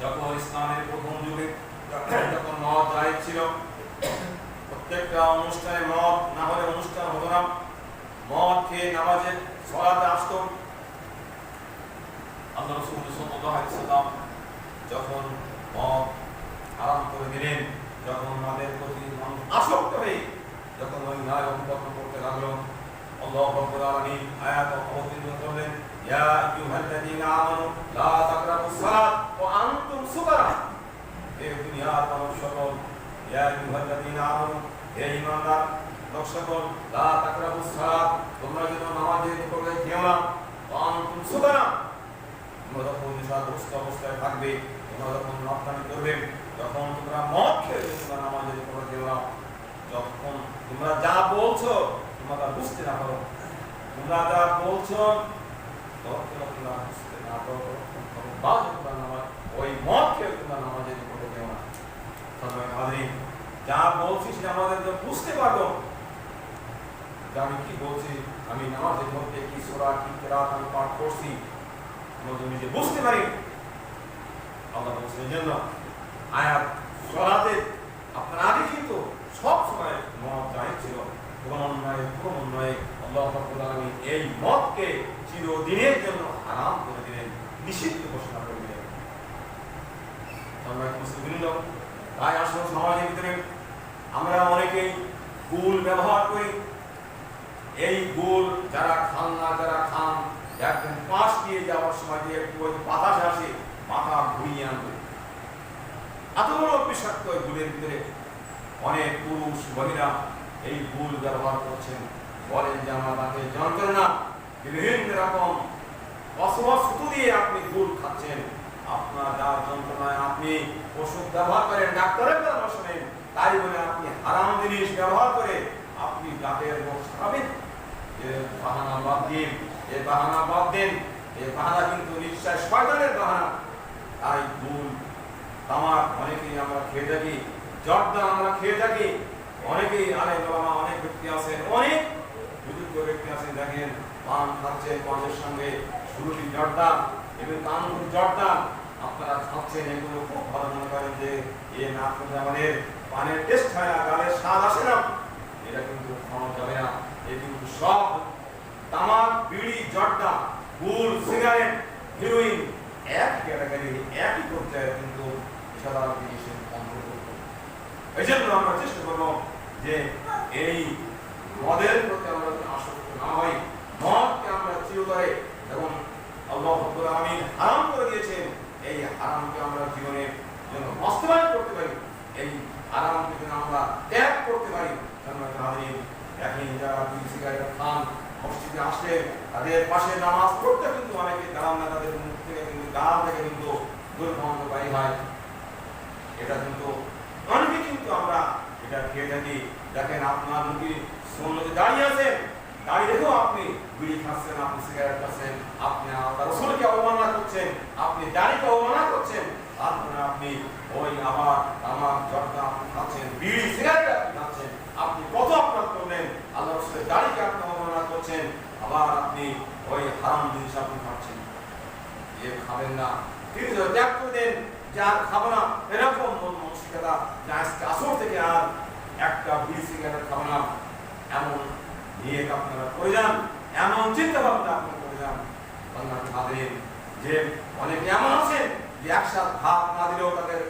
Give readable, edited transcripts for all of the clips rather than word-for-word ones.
যখন ইসলামের প্রথম যুগে যখন মদ জায়েজ ছিল, প্রত্যেকটা অনুষ্ঠানে মদ না হলে অনুষ্ঠান হতো না। মদ খেয়ে নামাজে সালাতে আসতো। আল্লাহ রাসূল সাল্লাল্লাহু আলাইহি ওয়াসাল্লাম যখন মদ হারাম করে দিলেন, যখন মদের প্রতি মানুষ আসক্ত হয়ে যখন ওই ন্যায় অবলম্বন করতে লাগলো, আল্লাহু রাব্বুল আলামিন আয়াত অবতীর্ণ করলেন, ইয়া আইয়ুহাল্লাযীনা আমানু লা তাকরাবুস সালাত ওয়া আনতুম সুকারা। হে দুনিয়ার মানুষ সকল, ইয়া আইয়ুহাল্লাযীনা আমানু, হে ঈমানদার লোক সকল, লা তাকরাবুস সালাত, তোমরা যেন নামাজের নিকটে যেও না, ওয়া আনতুম সুকারা, তোমরা যখন নেশাগ্রস্ত অবস্থায় থাকবে, তোমরা যখন নফতানি করবে, যখন তোমরা মদ খেয়ে তোমরা নামাজের নিকটে যেও না। যখন তোমরা যা বলছো তোমরা তা বুঝতে না পারো, তোমরা যা বলছো তোমরা বুঝতে না পারো, বা তোমরা নামাজ ওই মদ খেয়ে তোমরা নামাজের নিকটে যেও না। যা বলছি সেটা আমাদের বুঝতে পারবো, আমি কি বলছি, আমি নামাজের মধ্যে কি সূরা কি কিরাত আমি পাঠ করছি, আমরা নিজে বুঝতে পারি। আল্লাহ বলছেন জন্য আয়াত সলাতে আপনার আগে কিন্তু সব সময় মদ জায়েজ ছিল, ক্রমান্বয়ে আল্লাহ রাব্বুল আলামিন এই মদকে চিরদিনের জন্য হারাম করে দিলেন, নিষিদ্ধ ঘোষণা করে দিলেন। আমরা মুসলিম লোক, তাই আসলে সমাজের ভিতরে আমরা অনেকেই গুল ব্যবহার করি। এই গুল যারা খান না, যারা খান, একদম পাশ দিয়ে যাওয়ার সময় দিয়ে একটু বাতাস আসে, মাথা ঘুরিয়ে আনবে। এত বড় বিষাক্ত এই গুলের ভিতরে অনেক পুরুষ মহিলা এই গুল ব্যবহার করছেন, বলেন যে আমার দাঁতে যন্ত্রণা, বিভিন্ন রকম অসুস্থ দিয়ে আপনি গুল খাচ্ছেন, আপনার দাঁত যন্ত্রণায় আপনি ওষুধ ব্যবহার করেন, ডাক্তারের পরামর্শ নেন, তাই বলে আপনি হারাম জিনিস ব্যবহার করে আপনি দাঁতের রোগ সারাবেন। বাহানা বাদ দিন, এই বাহানা বাদ দেন, এই বাহানা কিন্তু নিশ্চয় শয়তানের বাহানা। তাই গুল, তামাক অনেকেই আমরা খেয়ে থাকি, জর্দা আমরা খেয়ে থাকি, অনেকেই আলেম ওলামা অনেক ব্যক্তি আছেন, অনেক বুজুর্গ ব্যক্তি আছেন, দেখেন পান খাচ্ছেন, পানের সঙ্গে শুরুটি জর্দা এবং কানুন জর্দা আপনারা খাচ্ছেন, এগুলো খুব ভালো মনে করেন যে এ না করলে আমাদের পানের টেস্ট হয় না, গালের স্বাদ আসে না, এটা কিন্তু খাওয়া যাবে না। এ কিন্তু সব তামাক, বিড়ি, জর্দা, গুল, সিগারেট, হিরোইন এক ক্যাটাগরি, একই পর্যায়ে কিন্তু সাধারণ জিনিসের অন্তর্ভুক্ত। এই জন্য আমরা চেষ্টা করবো যে এই মদের প্রতি আমরা আসক্ত না হই, মদকে আমরা চিরতরে, এবং আল্লাহ রাব্বুল আলামিন হারাম করে দিয়েছেন, এই হারামকে আমরা জীবনের জন্য বাস্তবায়ন করতে পারি, এই হারামকে যেন আমরা ত্যাগ করতে পারি। এখন যারা বিড়ি সিগারেট খান, মসজিদে আসলে তাদের পাশে নামাজ পড়তে কিন্তু অনেকে দাঁড়ান না, তাদের মুখ থেকে কিন্তু গাল থেকে কিন্তু দুর্গন্ধ বাইর হয়। এটা কিন্তু অনেকে কিন্তু আমরা এটা খেয়ে থাকি। দেখেন আপনার যদি সুন্নতে দাঁড়িয়ে আছেন, দাঁড়িয়ে রেখেও আপনি বিড়ি খাচ্ছেন, আপনি সিগারেট খাচ্ছেন, আপনি আল্লাহ রাসূলকে অবমাননা করছেন, আপনি দাড়িকে অবমাননা করছেন, তারপরে আপনি ওই আবার তামাক, জর্দা আপনি খাচ্ছেন, বিড়ি সিগারেট আপনি খাচ্ছেন, আপনি কত অপরাধ করলেন, আল্লাহ রাসূলের দাড়িকে আপনি অবমাননা করছেন, আবার আপনি ওই হারাম জিনিস আপনি খাচ্ছেন। এ খাবেন না, তিনি ত্যাগ করে দেন, যার খাবো না, এরকম মন মানসিকতা যে আজকে আসর থেকে আর একটা বিড়ি সিগারেট খাবো না, এমন নিয়ে আপনারা করে যান, এমন চিন্তা ভাবনা আপনি করে যান। বাংলার খাবেন যে অনেকে এমন আছেন যে একসাথে ভাত না দিলেও তাদের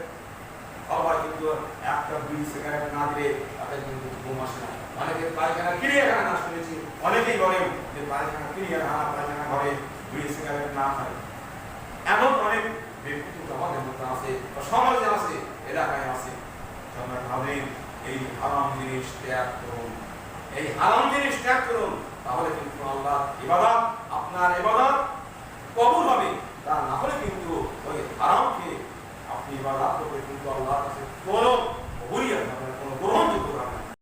সবাই কিন্তু একটা বিড়ি সিগারেট না দিলে তাদের কিন্তু ঘুম আসে না। অনেকে পায়খানা ক্রিয়াখানা না শুনেছি, অনেকেই বলেন যে পায়খানা ক্রিয়াখানা, পায়খানা ঘরে বিড়ি সিগারেট না খায়, এমন অনেক ব্যক্তি কিন্তু আমাদের মধ্যে আছে, সমাজে আছে, এলাকায় আছে। তোমরা ভাবেন এই হারাম জিনিস ত্যাগ করুন, এই হারাম জিনিস ত্যাগ করুন, তাহলে কিন্তু আল্লাহ ইবাদত